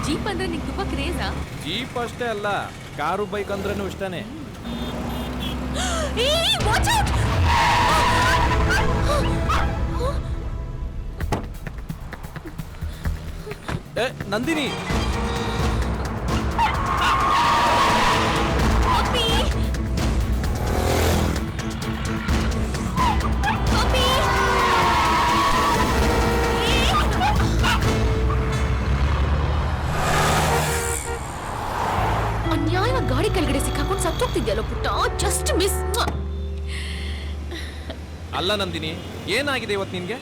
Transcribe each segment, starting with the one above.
Jeep ಅಂದ್ರೆ ನಿಂಗೆ ತುಂಬಾ ಕ್ರೇಜಾ? ಜೀಪ್ ಅಷ್ಟೇ ಅಲ್ಲ, ಕಾರು ಬೈಕ್ ಅಂದ್ರೂ ಇಷ್ಟನೇ. ನಂದಿನಿ, ಅನ್ಯಾಯವಾಗಿ ಗಾಡಿ ಕೆಳಗಡೆ ಸಿಕ್ಕಾಕೊಂಡು ಸತ್ತೋಗ್ತಿದ್ಯಲ್ಲ ಪುಟ್ಟ. Just miss. ಅಲ್ಲ ನಂದಿನಿ, ಏನಾಗಿದೆ ಇವತ್ತು ನಿನ್ಗೆ?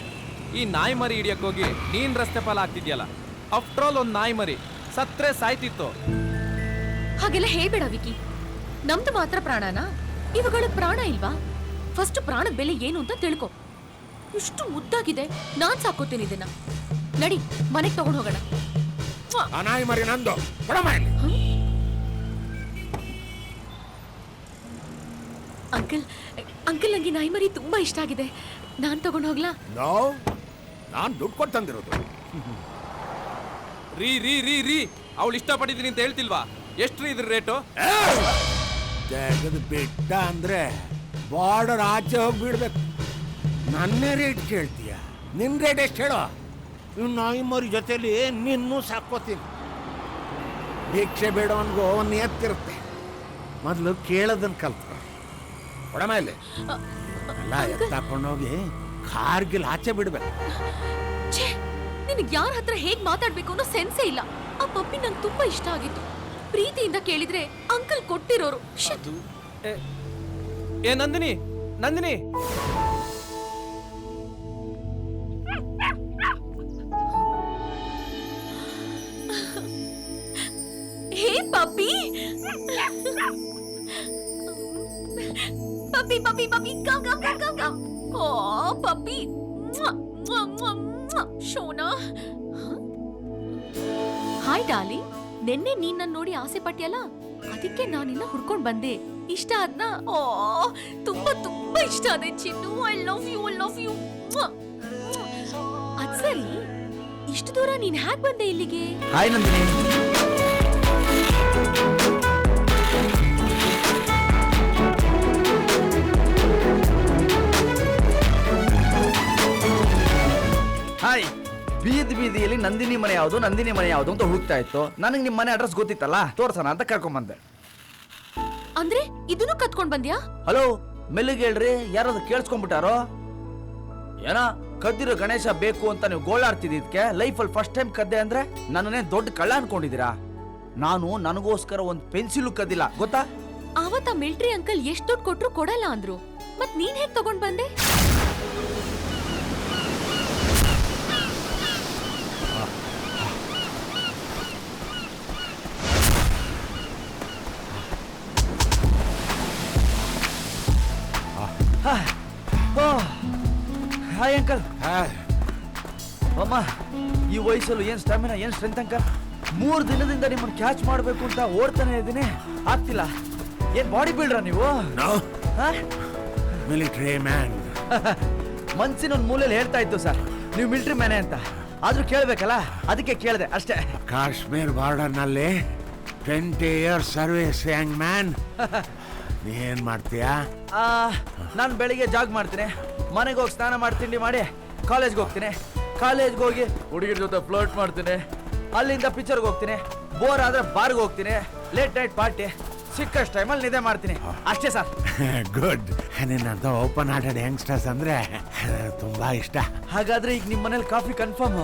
ಈ ನಾಯಿ ಮರಿ ಹಿಡಿಯಕ್ ಹೋಗಿ ನೀನ್ ರಸ್ತೆ ಪಾಲ ಆಗ್ತಿದ್ಯಲ್ಲ. ಆಫ್ಟರ್ ಆಲ್ ಒಂದ್ ನಾಯಿ ಮರಿ ಸತ್ರೆ ಸಾಯ್ತಿತ್ತು. ಹಾಗೆಲ್ಲ ಹೇಳ್ಬೇಡ ವಿಕಿ. ನಮ್ದು ಮಾತ್ರ ಪ್ರಾಣನಾ? ಇವುಗಳ ಪ್ರಾಣ ಇಲ್ವಾ? ಫಸ್ಟ್ ಪ್ರಾಣದ ಬೆಲೆ ಏನು ಅಂತ ತಿಳ್ಕೊ. ಇಷ್ಟು ಮುದ್ದಾಗಿದೆ, ನಾನ್ ಸಾಕೋತೀನಿ ಇದನ್ನ. ನಡಿ ಮನೆಗೆ ತಗೊಂಡು ಹೋಗೋಣ. ನಾಯಿ ಮರಿ ನಂದು. ಅಂಕಲ್ ಅಂಕಲ್, ನಂಗೆ ನಾಯಿ ಮರಿ ತುಂಬಾ ಇಷ್ಟ ಆಗಿದೆ. ನಾನ್ ತಗೊಂಡು ಹೋಗ್ಲಾ? ನಾನ್ ದುಡ್ಡು ಕೊಟ್ಟು ತಂದಿರೋದು. ರೀ ರೀ ರೀ ರೀ ಅವಳು ಇಷ್ಟಪಟ್ಟಿದ್ದೀನಿ ಅಂತ ಹೇಳ್ತಿಲ್ವಾ? ಎಷ್ಟ್ರಿ ಇದ್ರ ರೇಟು? ತೆಗೆದು ಬಿಟ್ಟ ಅಂದ್ರೆ ಬಾರ್ಡರ್ ಆಚೆ ಹೋಗ್ಬಿಡ್ಬೇಕು. ನನ್ನೇ ರೇಟ್ ಕೇಳ್ತೀಯ? ನಿನ್ ರೇಟ್ ಎಷ್ಟು ಹೇಳೋ? ಇವ್ ನಾಯಿ ಮರಿ ಜೊತೆಲಿ ನಿನ್ನೂ ಸಾಕೋತೀನಿ. ಭಿಕ್ಷೆ ಬೇಡವನ್ಗೋ ಎತ್ತಿರುತ್ತೆ. ಮೊದಲು ಕೇಳೋದನ್ನ ಕಲ್ತ ಕೊಡ ಮೇಲೆ ಎಲ್ಲ ಎತ್ತಾಕೊಂಡೋಗಿ ಕಾರ್ಗಿಲ್ ಆಚೆ ಬಿಡ್ಬೇಕು. ನಿನಗೆ ಯಾರ ಹತ್ರ ಹೇಗ್ ಮಾತಾಡ್ಬೇಕು ಅನ್ನೋ ಸೆನ್ಸೇ ಇಲ್ಲ. ಆ ಪಪ್ಪಿ ನಂಗೆ ತುಂಬಾ ಇಷ್ಟ ಆಗಿತ್ತು. ಪ್ರೀತಿಯಿಂದ ಕೇಳಿದ್ರೆ ಅಂಕಲ್ ಕೊಟ್ಟಿರೋರು. ಏ Nandini, Nandini, hey puppy, puppy puppy puppy, come come come come come. Oh puppy, Shona. Hi darling. ನಿನ್ನೆ ನೀನ್ ನನ್ನ ನೋಡಿ ಆಸೆ ಪಟ್ಟಿಯಲ್ಲ, ಅದಕ್ಕೆ ನಾನಿನ್ನ ಹುಡ್ಕೊಂಡ್ ಬಂದೆ. ಇಷ್ಟ ಆದ್ನಾ? ಓ ತುಂಬಾ ತುಂಬಾ ಇಷ್ಟ ಆದೆ ಚಿನ್ನು. I love you, I love you. ಅದ್ ಸರಿ, ಇಷ್ಟು ದೂರ ನೀನ್ ಹ್ಯಾಕ್ ಬಂದೆ ಇಲ್ಲಿಗೆ? ಹಾಯ್ ನಂದಿನಿ. ಹಾಯ್. ಬೀದಿಯಲ್ಲಿ ನಂದಿನಿ ಮನೆ ಯಾವುದು, ನಂದಿನಿ ಮನೆ ಯಾವುದು ಅಂತ ಹುಡುಕ್ತಾ ಇತ್ತು. ನನಗೆ ನಿಮ್ಮ ಮನೆ ಅಡ್ರೆಸ್ ಗೊತ್ತಿತ್ತಲ್ಲ, ತೋರ್ಸೋಣ ಅಂತ ಕರ್ಕೊಂಡ್ ಬಂದೆ. ಅಂದ್ರೆ ಇದನ್ನು ಕತ್ಕೊಂಡ್ ಬಂದ್ಯಾ? ಹಲೋ, ಮೆಲ್ಲಿಗೆ ಹೇಳ್ರಿ, ಯಾರಾದ್ರೂ ಕೇಳಿಸ್ಕೊಂಡ್ಬಿಟ್ಟಾರೋ? ಏನ ಕದ್ದಿರೋ ಗಣೇಶ ಬೇಕು ಅಂತ ನೀವು ಗೋಳಾಡ್ತಿದ್ದಕ್ಕೆ ಲೈಫಲ್ಲಿ ಫಸ್ಟ್ ಟೈಮ್ ಕದ್ದೆ ಅಂದ್ರೆ ನನ್ನೇ ದೊಡ್ಡ ಕಳ್ಳ ಅನ್ಕೊಂಡಿದ್ದೀರಾ? ನಾನು ನನಗೋಸ್ಕರ ಒಂದು ಪೆನ್ಸಿಲ್ ಕದ್ದಿಲ್ಲ, ಗೊತ್ತಾ? ಆವತ್ತ ಮಿಲಿಟರಿ ಅಂಕಲ್ ಎಷ್ಟು ದುಡ್ಡು ಕೊಟ್ರು ಕೊಡಲ್ಲ ಅಂದ್ರು. ಮತ್ ನೀನ್ ಹೇಗ್ ತಗೊಂಡ್ ಬಂದೆ? Hi uncle. ಅಮ್ಮ, ಈ ವಯಸ್ಸಲ್ಲೂ ಏನ್ ಸ್ಟಾಮಿನಾ, ಏನ್ ಸ್ಟ್ರೆಂತ್ ಅಂಕಲ್. 3 ದಿನದಿಂದ ನಿಮ್ಮನ್ನು ಕ್ಯಾಚ್ ಮಾಡಬೇಕು ಅಂತ ಓಡ್ತಾನೆ ಇದ್ದೀನಿ, ಆಗ್ತಿಲ್ಲ. ಏನ್ ಬಾಡಿ ಬಿಲ್ಡರ್ ನೀವು? Military man. ಮನ್ಸಿನ ಒಂದು ಮೂಲೆಯಲ್ಲಿ ಹೇಳ್ತಾ ಇತ್ತು ಸರ್, ನೀವು ಮಿಲಿಟರಿ ಮ್ಯಾನೇ ಅಂತ. ಆದ್ರೂ ಕೇಳ್ಬೇಕಲ್ಲ, ಅದಕ್ಕೆ ಕೇಳಿದೆ ಅಷ್ಟೇ. ಕಾಶ್ಮೀರ್ ಬಾರ್ಡರ್ ನಲ್ಲಿ 20 years ಸರ್ವಿಸ್ ಯಂಗ್ ಮ್ಯಾನ್. ನೀ ಏನ್ ಮಾಡ್ತೀಯಾ? ನಾನು ಬೆಳಿಗ್ಗೆ ಜಾಗ್ ಮಾಡ್ತೀನಿ, ಮನೆಗೆ ಹೋಗಿ ಸ್ನಾನ ಮಾಡಿ ತಿಂಡಿ ಮಾಡಿ ಕಾಲೇಜ್ಗೆ ಹೋಗ್ತೀನಿ. ಕಾಲೇಜ್ಗೆ ಹೋಗಿ ಹುಡುಗಿರ ಜೊತೆ ಫ್ಲರ್ಟ್ ಮಾಡ್ತೀನಿ. ಅಲ್ಲಿಂದ ಪಿಕ್ಚರ್ಗೆ ಹೋಗ್ತೀನಿ. ಬೋರ್ ಆದ್ರೆ ಬಾರ್ಗೆ ಹೋಗ್ತೀನಿ. Late night party. ಸಿಕ್ಕಷ್ಟು ಟೈಮಲ್ಲಿ ನಿದ್ದೆ ಮಾಡ್ತೀನಿ, ಅಷ್ಟೇ ಸರ್. ಗುಡ್. ನಿನ್ನಂತ ಓಪನ್ ಹಾರ್ಟೆಡ್ ಯಂಗ್ಸ್ಟರ್ಸ್ ಅಂದ್ರೆ ತುಂಬಾ ಇಷ್ಟ. ಹಾಗಾದ್ರೆ ಈಗ ನಿಮ್ಮ ಮನೇಲಿ coffee confirm?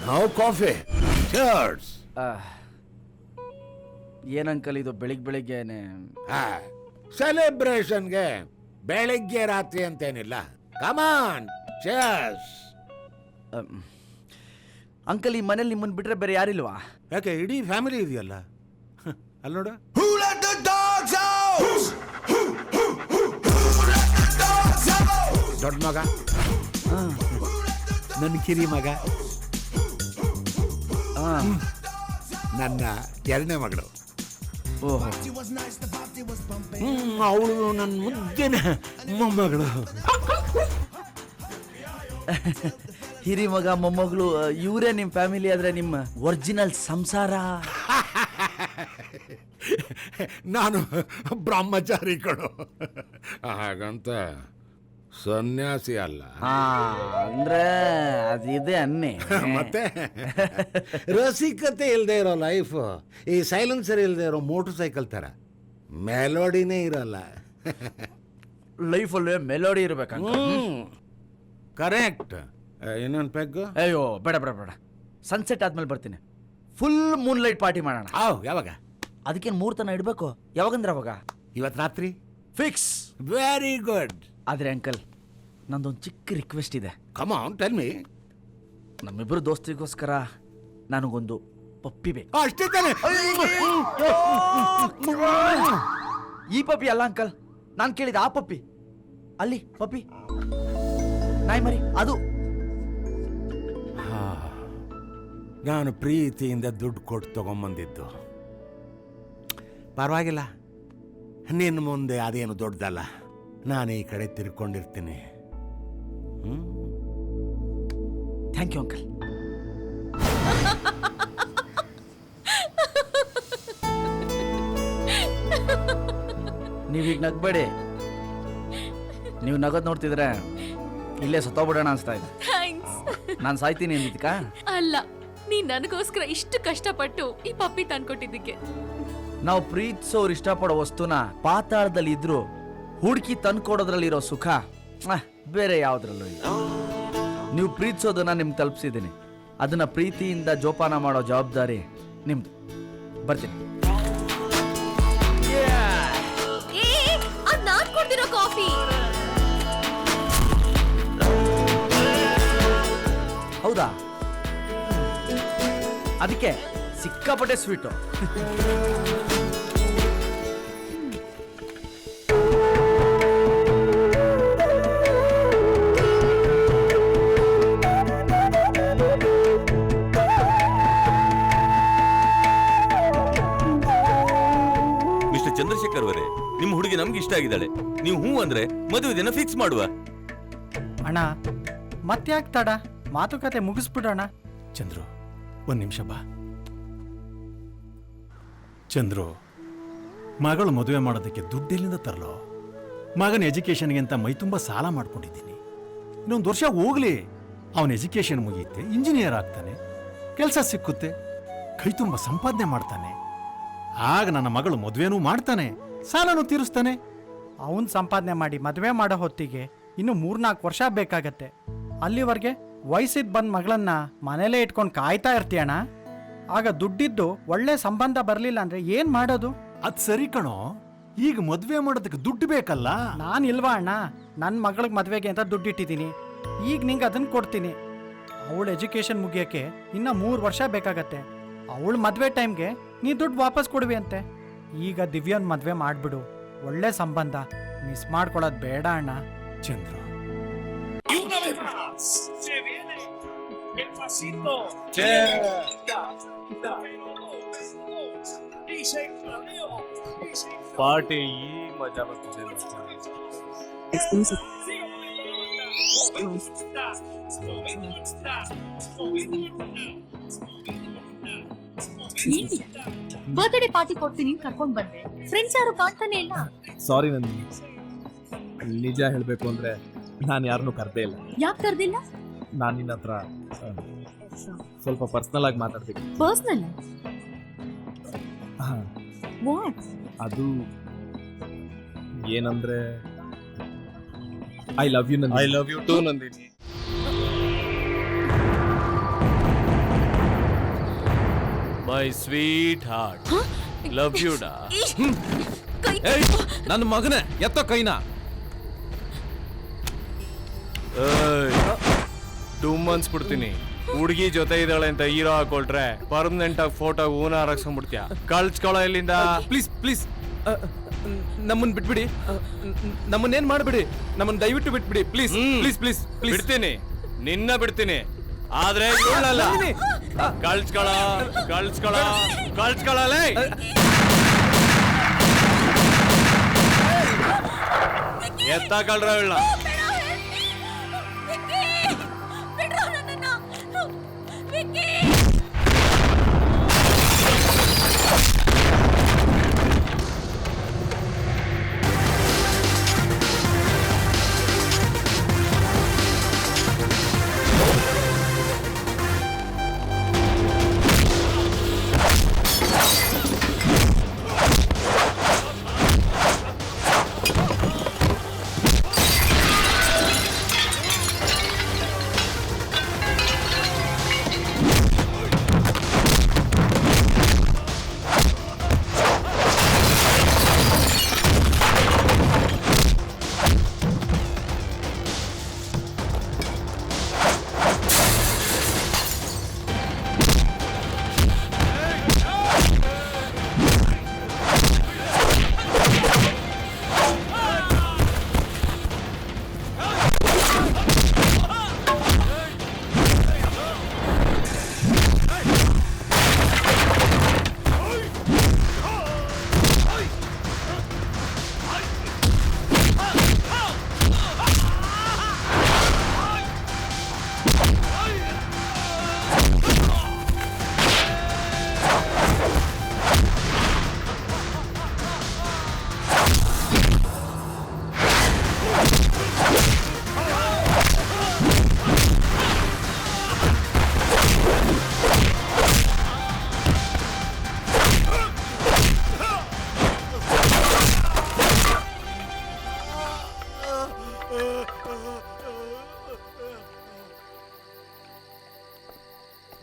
No coffee. Cheers. ಏನಂಕಲ್ ಇದು ಬೆಳಿಗ್ಗೆನೆ? ಸೆಲೆಬ್ರೇಷನ್ಗೆ ಬೆಳಿಗ್ಗೆ ರಾತ್ರಿ ಅಂತೇನಿಲ್ಲ. ಕಮಾನ್, ಚೀರ್ಸ್. ಅಂಕಲ್, ಈ ಮನೇಲಿ ನಿಮ್ಮನ್ನ ಬಿಟ್ರೆ ಬೇರೆ ಯಾರಿಲ್ವಾ? ಯಾಕೆ, ಇಡೀ ಫ್ಯಾಮಿಲಿ ಇದೆಯಲ್ಲ. ಅಲ್ಲಿ ನೋಡು. ದೊಡ್ಡ ಮಗ, ನನ್ನ ಕಿರಿ ಮಗ, ನನ್ನ 2ನೇ ಮಗಳು. ಅವಳು ನನ್ನ ಮುದ್ದಿನ ಮೊಮ್ಮಗಳು. ಹಿರಿ ಮಗ ಮೊಮ್ಮಗಳು ಇವರೇ ನಿಮ್ಮ ಫ್ಯಾಮಿಲಿ ಆದ್ರೆ ನಿಮ್ಮ ಒರಿಜಿನಲ್ ಸಂಸಾರ. ನಾನು ಬ್ರಹ್ಮಚಾರಿ ಕಣೋ, ಹಾಗಂತ ಸನ್ಯಾಸಿ ಅಲ್ಲ. ಅಂದ್ರೆ ಅದಿದೆ ಅನ್ನೆ. ಮತ್ತೆ ರಸಿಕತೆ ಇಲ್ಲದೆ ಇರೋ ಲೈಫ್ ಈ ಸೈಲೆನ್ಸರ್ ಇಲ್ಲದೆ ಇರೋ ಮೋಟರ್ ಸೈಕಲ್ ಥರ ಮೆಲೋಡಿನೇ ಇರಲ್ಲ. ಲೈಫಲ್ಲಿ ಮೆಲೋಡಿ ಇರ್ಬೇಕಂತ. ಕರೆಕ್ಟ್. ಇನ್ನೊಂದು ಪೆಗ್ಗು? ಅಯ್ಯೋ ಬೇಡ ಬೇಡ ಬೇಡ, ಸನ್ಸೆಟ್ ಆದ್ಮೇಲೆ ಬರ್ತೀನಿ. ಫುಲ್ ಮೂನ್ ಲೈಟ್ ಪಾರ್ಟಿ ಮಾಡೋಣ. ಯಾವಾಗ? ಅದಕ್ಕೇನು ಮೂರ್ತನ ಇಡಬೇಕು? ಯಾವಾಗಂದ್ರೆ ಅವಾಗ. ಇವತ್ತು ರಾತ್ರಿ ಫಿಕ್ಸ್. Very good. ಆದರೆ ಅಂಕಲ್, ನಂದೊಂದು ಚಿಕ್ಕ ರಿಕ್ವೆಸ್ಟ್ ಇದೆ. Come on tell me. ನಮ್ಮಿಬ್ಬರು ದೋಸ್ತಿಗೋಸ್ಕರ ನನಗೊಂದು ಪಪ್ಪಿ ಬೇಕು. ಅಷ್ಟೇ ತಾನೆ? ಈ ಪಪ್ಪಿ ಅಲ್ಲ ಅಂಕಲ್, ನಾನು ಕೇಳಿದ ಆ ಪಪ್ಪಿ. ಅಲ್ಲಿ ಪಪ್ಪಿ ನಾಯಿ ಮರಿ ಅದು. ನಾನು ಪ್ರೀತಿಯಿಂದ ದುಡ್ಡು ಕೊಟ್ಟು ತಗೊಂಬಂದಿದ್ದು. ಪರವಾಗಿಲ್ಲ, ನಿನ್ನ ಮುಂದೆ ಅದೇನು ದೊಡ್ಡದಲ್ಲ. ನಾನು ಈ ಕಡೆ ತಿರ್ಕೊಂಡಿರ್ತೀನಿ. Thank you uncle. ನೀವೀಗ ನಗ್ಬೇಡಿ. ನೀವು ನಗದ್ ನೋಡ್ತಿದ್ರೆ ಇಲ್ಲೇ ಸತ್ತೋಗ್ಬಿಡೋಣ ಅನ್ಸ್ತಾ ಇದೆ. ಥ್ಯಾಂಕ್ಸ್. ನಾನು ಸಾಯ್ತೀನಿ ಅಂದಿದ್ಕ? ಅಲ್ಲ, ನೀನ್ ನನಗೋಸ್ಕರ ಇಷ್ಟು ಕಷ್ಟಪಟ್ಟು ಈ ಪಪ್ಪಿ ತಂದ್ಕೊಟ್ಟಿದ್ದಕ್ಕೆ. ನಾವು ಪ್ರೀತಿಸೋರು ಇಷ್ಟಪಡೋ ವಸ್ತುನ ಪಾತಾಳದಲ್ಲಿ ಇದ್ರು ಹುಡುಕಿ ತಂದ್ಕೊಡೋದ್ರಲ್ಲಿರೋ ಸುಖ ಬೇರೆ ಯಾವ್ದ್ರಲ್ಲೂ ಇಲ್ಲ. ನೀವು ಪ್ರೀತಿಸೋದನ್ನ ನಿಮ್ಗೆ ತಲುಪಿಸಿದ್ದೀನಿ. ಅದನ್ನ ಪ್ರೀತಿಯಿಂದ ಜೋಪಾನ ಮಾಡೋ ಜವಾಬ್ದಾರಿ ನಿಮ್ದು. ಬರ್ತೀನಿ. ನಾನ್ ಕೊಡ್ತಿರೋ ಕಾಫಿ. ಹೌದಾ? ಅದಕ್ಕೆ ಸಿಕ್ಕಾಪಟ್ಟೆ ಸ್ವೀಟು. ಮಿಸ್ಟರ್ ಚಂದ್ರಶೇಖರ್ ಅವರೇ, ನಿಮ್ಮ ಹುಡುಗಿ ನಮ್ಗೆ ಇಷ್ಟ ಆಗಿದ್ದಾಳೆ. ನೀವು ಹೂ ಅಂದ್ರೆ ಮದುವೆ ದಿನ ಫಿಕ್ಸ್ ಮಾಡುವ. ಅಣ್ಣ ಮತ್ತ್ಯಾಕ್ ತಡ? ಮಾತುಕತೆ ಮುಗಿಸ್ಬಿಡೋಣ. ಚಂದ್ರು, ಒಂದು ನಿಮಿಷ ಬಾ. ಚಂದ್ರು, ಮಗಳು ಮದುವೆ ಮಾಡೋದಕ್ಕೆ ದುಡ್ಡೆಲ್ಲಿಂದ ತರಲೋ? ಮಗನ ಎಜುಕೇಷನ್ಗೆ ಅಂತ ಮೈ ತುಂಬ ಸಾಲ ಮಾಡ್ಕೊಂಡಿದ್ದೀನಿ. ಇನ್ನೊಂದು ವರ್ಷ ಹೋಗ್ಲಿ, ಅವನ ಎಜುಕೇಷನ್ ಮುಗಿಯುತ್ತೆ, ಇಂಜಿನಿಯರ್ ಆಗ್ತಾನೆ, ಕೆಲಸ ಸಿಕ್ಕುತ್ತೆ, ಕೈ ತುಂಬ ಸಂಪಾದನೆ ಮಾಡ್ತಾನೆ. ಆಗ ನನ್ನ ಮಗಳು ಮದುವೆನೂ ಮಾಡ್ತಾನೆ, ಸಾಲನೂ ತೀರಿಸ್ತಾನೆ. ಅವನ್ ಸಂಪಾದನೆ ಮಾಡಿ ಮದುವೆ ಮಾಡೋ ಹೊತ್ತಿಗೆ ಇನ್ನು 3-4 ವರ್ಷ ಬೇಕಾಗತ್ತೆ. ಅಲ್ಲಿವರೆಗೆ ವಯಸ್ಸಿದ್ ಬಂದ್ ಮಗಳನ್ನ ಮನೇಲೇ ಇಟ್ಕೊಂಡು ಕಾಯ್ತಾ ಇರ್ತೀಯಣ್ಣ. ಆಗ ದುಡ್ಡಿದ್ದು ಒಳ್ಳೆ ಸಂಬಂಧ ಬರಲಿಲ್ಲ ಅಂದ್ರೆ ಏನ್ ಮಾಡೋದು? ಅದ್ ಸರಿ ಕಣೋ, ಈಗ ಮದುವೆ ಮಾಡೋದಕ್ಕೆ ದುಡ್ಡು ಬೇಕಲ್ಲ. ನಾನು ಇಲ್ವಾ ಅಣ್ಣ? ನನ್ನ ಮಗಳಿಗೆ ಮದುವೆಗೆ ಅಂತ ದುಡ್ಡಿಟ್ಟಿದ್ದೀನಿ. ಈಗ ನಿಂಗೆ ಅದನ್ನ ಕೊಡ್ತೀನಿ. ಅವಳ ಎಜುಕೇಶನ್ ಮುಗಿಯೋಕ್ಕೆ ಇನ್ನ 3 ವರ್ಷ ಬೇಕಾಗತ್ತೆ. ಅವಳ ಮದುವೆ ಟೈಮ್ಗೆ ನೀ ದುಡ್ಡು ವಾಪಸ್ ಕೊಡುವೆ ಅಂತೆ. ಈಗ ದಿವ್ಯನ್ ಮದುವೆ ಮಾಡ್ಬಿಡು. ಒಳ್ಳೆ ಸಂಬಂಧ ಮಿಸ್ ಮಾಡ್ಕೊಳ್ಳೋದು ಬೇಡ ಅಣ್ಣ. ಚಂದ್ರು, ಪಾರ್ಟಿ ಈ ಮಜಾ ಬರ್ತಿದೆ. ಬರ್ತ್ಡೇ ಪಾರ್ಟಿ ಕೊಡ್ತೀನಿ ಕರ್ಕೊಂಡ್ ಬಂದೆ. ಫ್ರೆಂಡ್ಸ್ ಯಾರು ಕಾಣ್ತಾನೆ ಇಲ್ಲ. ಸಾರಿ ನಂದಿನಿ, ನಿಜ ಹೇಳ್ಬೇಕು ಅಂದ್ರೆ ನಾನು ಯಾರನ್ನೂ ಕರ್ದೇ ಇಲ್ಲ. ಯಾಕೆ ಕರ್ದಿಲ್ಲ? ನಾನು ನಿನ್ನ ಹತ್ರ ಸ್ವಲ್ಪ ಪರ್ಸನಲ್ ಆಗಿ ಮಾತಾಡ್ಬೇಕು. ಪರ್ಸನಲ್? ವಾಟ್? ಅದು ಏನಂದ್ರೆ I love you Nandini. I love you too Nandini. My sweetheart, love you ಡಾ. ನನ್ನ ಮಗನೇ, ಎತ್ತೋ ಕೈನಾ. 2 months ಬಿಡ್ತೀನಿ. ಹುಡುಗಿ ಜೊತೆ ಇದ್ದಾಳೆ ಅಂತ ಹೀರೋ ಹಾಕೊಳ್ಟ್ರೆ ಪರ್ಮನೆಂಟ್ ಆಗಿ ಫೋಟೋ ಹೂನ ಹಾರಕ್ಸ್ಕೊಂಡ್ಬಿಡ್ತೀಯ. ಕಳ್ಸ್ಕೊಳ್ಳೋ ಇಲ್ಲಿಂದ. ಪ್ಲೀಸ್ ಪ್ಲೀಸ್, ನಮ್ಮನ್ನ ಬಿಟ್ಬಿಡಿ. ನಮ್ಮನ್ನೇನ್ ಮಾಡ್ಬಿಡಿ. ನಮ್ಮನ್ನ ದಯವಿಟ್ಟು ಬಿಟ್ಬಿಡಿ ಪ್ಲೀಸ್ ಪ್ಲೀಸ್ ಪ್ಲೀಸ್ ಪ್ಲೀಸ್. ಬಿಡ್ತೀನಿ, ನಿನ್ನ ಬಿಡ್ತೀನಿ. ಆದ್ರೆ ಇವಳಲ್ಲ. ಕಳ್ಸ್ಕೊಳ್ಳೋ ಕಳ್ಸ್ಕೊಳ್ಳೋ ಕಳ್ಸ್ಕೊಳ್ಳಲೇ. ಎತ್ತಾಕಳ್ರ ಇವಳ.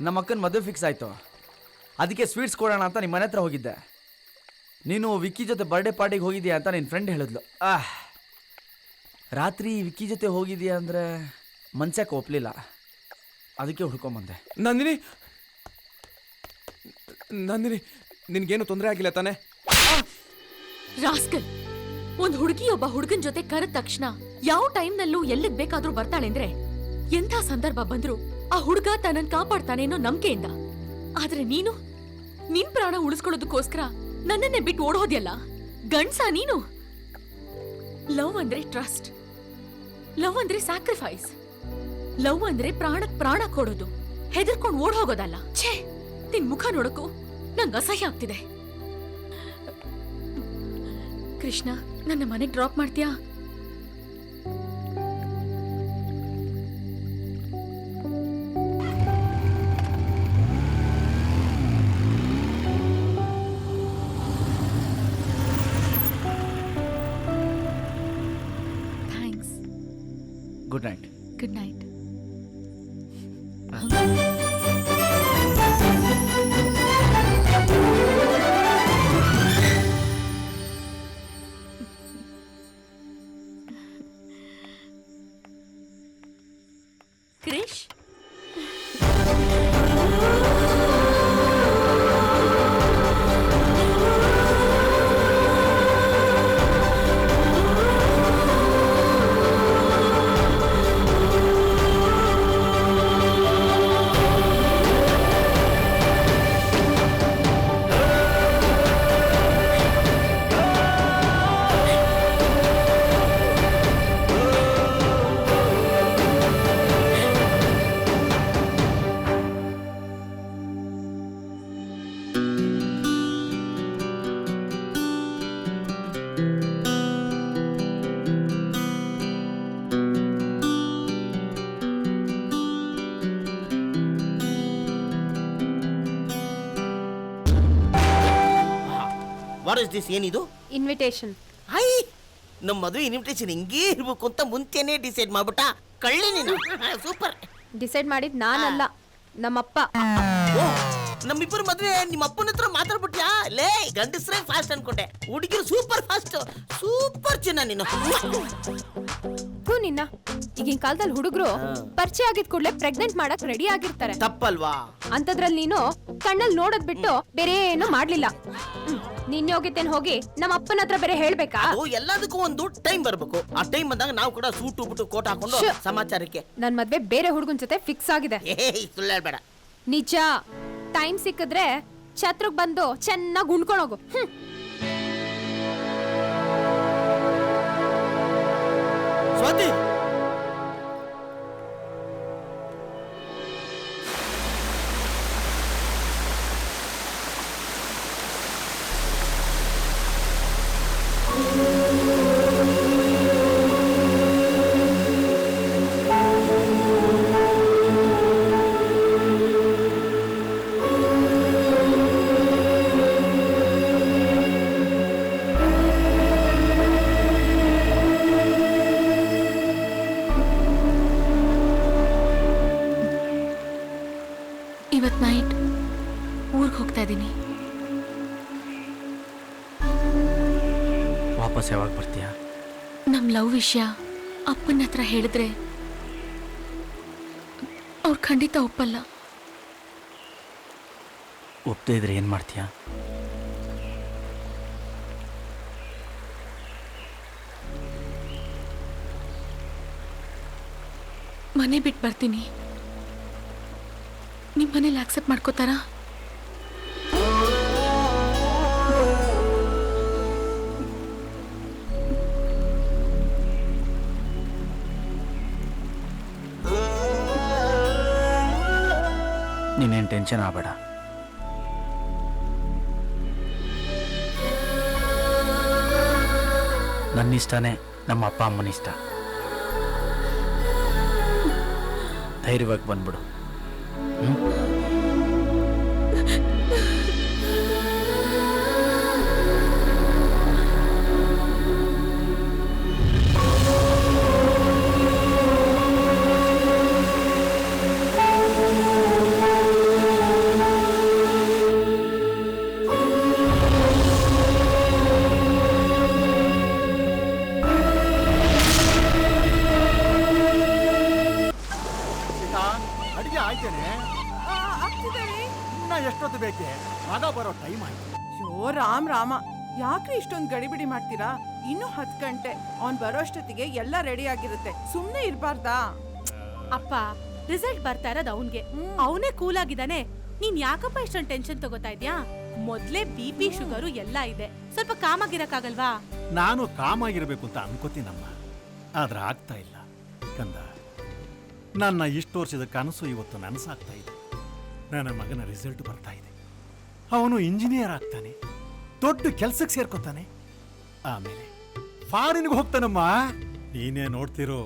ನಮ್ಮ ಅಕ್ಕನ ಮದುವೆ ಫಿಕ್ಸ್ ಆಯಿತು. ಅದಕ್ಕೆ ಸ್ವೀಟ್ಸ್ ಕೊಡೋಣ ಅಂತ ನಿಮ್ಮ ಮನೆ ಹತ್ರ ಹೋಗಿದ್ದೆ. ನೀನು ವಿಕ್ಕಿ ಜೊತೆ ಬರ್ಡೇ ಪಾರ್ಟಿಗೆ ಹೋಗಿದ್ಯಾ ಅಂತ ನಿನ್ನ ಫ್ರೆಂಡ್ ಹೇಳಿದ್ಲು. ರಾತ್ರಿ ವಿಕ್ಕಿ ಜೊತೆ ಹೋಗಿದ್ಯಾ ಅಂದರೆ ಮನ್ಸಕ್ಕೆ ಒಪ್ಪಲಿಲ್ಲ, ಅದಕ್ಕೆ ಹುಡ್ಕೊಂಬಂದೆ. ನಂದಿನಿ, ನಂದಿನಿ, ನಿನ್ಗೇನು ತೊಂದರೆ ಆಗಿಲ್ಲ ತಾನೆ? ರಾಸ್ಕಲ್, ಒಂದ್ ಹುಡುಗಿ ಒಬ್ಬ ಹುಡುಗನ್ ಜೊತೆ ಕರೆದ ತಕ್ಷಣ ಯಾವ ಟೈಮ್ನಲ್ಲೂ ಎಲ್ಲಿಗ್ ಬೇಕಾದ್ರೂ ಬರ್ತಾಳೆ ಅಂದ್ರೆ ಎಂಥ ಸಂದರ್ಭ ಬಂದ್ರು ಆ ಹುಡುಗ ತನ್ನನ್ ಕಾಪಾಡ್ತಾನೆ ಅನ್ನೋ ನಂಬಿಕೆಯಿಂದ. ಆದ್ರೆ ನೀನು ನಿನ್ ಪ್ರಾಣ ಉಳಿಸ್ಕೊಳ್ಳೋದಕ್ಕೋಸ್ಕರ ನನ್ನನ್ನೇ ಬಿಟ್ಟು ಓಡೋದ್ಯಲ್ಲ, ಗಂಡ್ಸ ನೀನು? ಲವ್ ಅಂದ್ರೆ ಟ್ರಸ್ಟ್, ಲವ್ ಅಂದ್ರೆ ಸ್ಯಾಕ್ರಿಫೈಸ್, ಲವ್ ಅಂದ್ರೆ ಪ್ರಾಣಕ್ ಪ್ರಾಣ ಕೊಡೋದು, ಹೆದರ್ಕೊಂಡು ಓಡ್ ಹೋಗೋದಲ್ಲ. ಛೇ, ನಿನ್ ಮುಖ ನೋಡಕ್ಕೂ ನಂಗೆ ಅಸಹ್ಯ ಆಗ್ತಿದೆ. ಕೃಷ್ಣ, ನನ್ನ ಮನೆಗೆ ಡ್ರಾಪ್ ಮಾಡ್ತೀಯಾ? Thanks. Good night. Good night. Krish, what is this? ಏನಿದು? ಇನ್ವಿಟೇಷನ್. ಹೈ, ನಮ್ಮ ಮದುವೆ ಇನ್ವಿಟೇಷನ್ ಹಿಂಗೇ ಇರ್ಬೇಕು ಅಂತ ಮುಂಚೆನೇ ಡಿಸೈಡ್ ಮಾಡ್ಬಿಟ್ಟ. ಕಳ್ಳಿ ನೀನು. ಸೂಪರ್. ಡಿಸೈಡ್ ಮಾಡಿದ್ ನಾನಲ್ಲ, ನಮ್ಮಪ್ಪ. ಓ, ನಮ್ಮಿಬ್ಬರು ಮದುವೆ ನಿಮ್ಮ ಅಪ್ಪನ ಹತ್ರ ಮಾತಾಡ್ಬಿಟ್ಯಾ? ಲೇ, ಗಂಡಸ್ರೇ ಫಾಸ್ಟ್ ಅನ್ಕೊಂಡೆ, ಹುಡುಗಿರು ಸೂಪರ್ ಫಾಸ್ಟ್. ಸೂಪರ್ ಚಿನ್ನ ನೀನು. ನಿನ್ನ ಈಗಿನ ಕಾಲದಲ್ಲಿ ಹುಡುಗರು ಪರಿಚಯ ಆಗಿದ್ ಕೂಡಲೇ ಪ್ರೆಗ್ನೆಂಟ್ ಮಾಡಕ್ ರೆಡಿ ಆಗಿರ್ತಾರೆ. ತಪ್ಪಲ್ವಾ? ಅಂತದ್ರಲ್ಲಿ ನೀನು ಕಣ್ಣಲ್ಲಿ ನೋಡೋದ್ ಬಿಟ್ಟು ಬೇರೆ ಏನು ಮಾಡ್ಲಿಲ್ಲ. ನಿನ್ನೆ ಹೋಗಿತ್ತೇನ್ ಹೋಗಿ ನಮ್ಮ ಅಪ್ಪನ ಹತ್ರ ಬೇರೆ ಹೇಳ್ಬೇಕಾ? ಎಲ್ಲದಕ್ಕೂ ಒಂದು ಟೈಮ್ ಬರ್ಬೇಕು. ಆ ಟೈಮ್ ಬಂದಾಗ ನಾವು ಕೂಡ ಸೂಟ್ ಬಿಟ್ಟು ಕೋಟ್ ಹಾಕೊಂಡು ಸಮಾಚಾರಕ್ಕೆ. ನನ್ ಮದ್ವೆ ಬೇರೆ ಹುಡುಗನ್ ಜೊತೆ ಫಿಕ್ಸ್ ಆಗಿದೆ. ಸುಳ್ಳು ಹೇಳ್ಬೇಡ. ನಿಜ. ಟೈಮ್ ಸಿಕ್ಕಿದ್ರೆ ಛತ್ರಕ್ ಬಂದು ಚೆನ್ನಾಗಿ ಉಣ್ಕೊಂಡೋಗು. ಸ್ವಾತಿ, ಇವತ್ ನೈಟ್ ಊರಿಗೆ ಹೋಗ್ತಾ ಇದ್ದೀನಿ. ವಾಪಸ್ ಯಾವಾಗ ಬರ್ತೀಯಾ? ನಮ್ ಲವ್ ವಿಷಯ ಅಪ್ಪನ ಹತ್ರ ಹೇಳಿದ್ರೆ ಅವ್ರು ಖಂಡಿತ ಒಪ್ಪಲ್ಲ. ಒಪ್ಪದೇ ಇದ್ರೆ ಏನು ಮಾಡ್ತೀಯಾ? ಮನೆ ಬಿಟ್ಟು ಬರ್ತೀನಿ. ನಿಮ್ಮ ಮನೇಲಿ ಆಕ್ಸೆಪ್ಟ್ ಮಾಡ್ಕೋತಾರಾ? ನೀನೇನು ಟೆನ್ಷನ್ ಆಗಬೇಡ. ನನ್ನ ಇಷ್ಟನೇ ನಮ್ಮ ಅಪ್ಪ ಅಮ್ಮನ ಇಷ್ಟ. ಧೈರ್ಯವಾಗಿ ಬಂದ್ಬಿಡು. ಅಡಿಗೆ ಆಯ್ತೇನೆ, ಇನ್ನ ಎಷ್ಟೊತ್ತು ಬೇಕೆ? ಮಗ ಬರೋ ಟೈಮ್ ಆಯ್ತು. ಅಯ್ಯೋ ರಾಮ್ ರಾಮ, ಯಾಕ್ರಿ ಇಷ್ಟೊಂದು ಗಡಿಬಿಡಿ ಮಾಡ್ತೀರಾ? ಇನ್ನು 10 ಗಂಟೆ, ಅವ್ನ್ ಬರೋ ಅಷ್ಟೊತ್ತಿಗೆ ಎಲ್ಲ ರೆಡಿ ಆಗಿರುತ್ತೆ. ಸುಮ್ನೆ ಇರ್ಬಾರ್ದಾ? ಅಪ್ಪ, ರಿಸಲ್ಟ್ ಬರ್ತಾ ಇರೋದು ಅವನ್ಗೆ, ಅವನೇ ಕೂಲ್ ಆಗಿದ್ದಾನೆ. ನೀನ್ ಯಾಕಪ್ಪ ಇಷ್ಟೊಂದು ಟೆನ್ಷನ್ ತಗೋತಾ ಇದ್ಯಾ? ಮೊದ್ಲೇ BP ಶುಗರು ಎಲ್ಲ ಇದೆ, ಸ್ವಲ್ಪ ಕಾಮಾಗಿರಕ್ಕಾಗಲ್ವಾ? ನಾನು ಕಾಮಾಗಿರ್ಬೇಕು ಅಂತ ಅನ್ಕೋತೀನಮ್ಮ, ಆದ್ರೆ ಆಗ್ತಾ ಇಲ್ಲ ಕಂದ. ನನ್ನ ಇಷ್ಟು ವರ್ಷದ ಕನಸು ಇವತ್ತು ನನಸಾಗ್ತಾ ಇದೆ. ನನ್ನ ಮಗನ ರಿಸಲ್ಟ್ ಬರ್ತಾ ಇದೆ. ಅವನು ಇಂಜಿನಿಯರ್ ಆಗ್ತಾನೆ, ದೊಡ್ಡ ಕೆಲ್ಸಕ್ಕೆ ಸೇರ್ಕೋತಾನೆ, ಆಮೇಲೆ ಫಾರಿನ್ಗೆ ಹೋಗ್ತಾನಮ್ಮ. ನೀನೇ ನೋಡ್ತಿರೋ,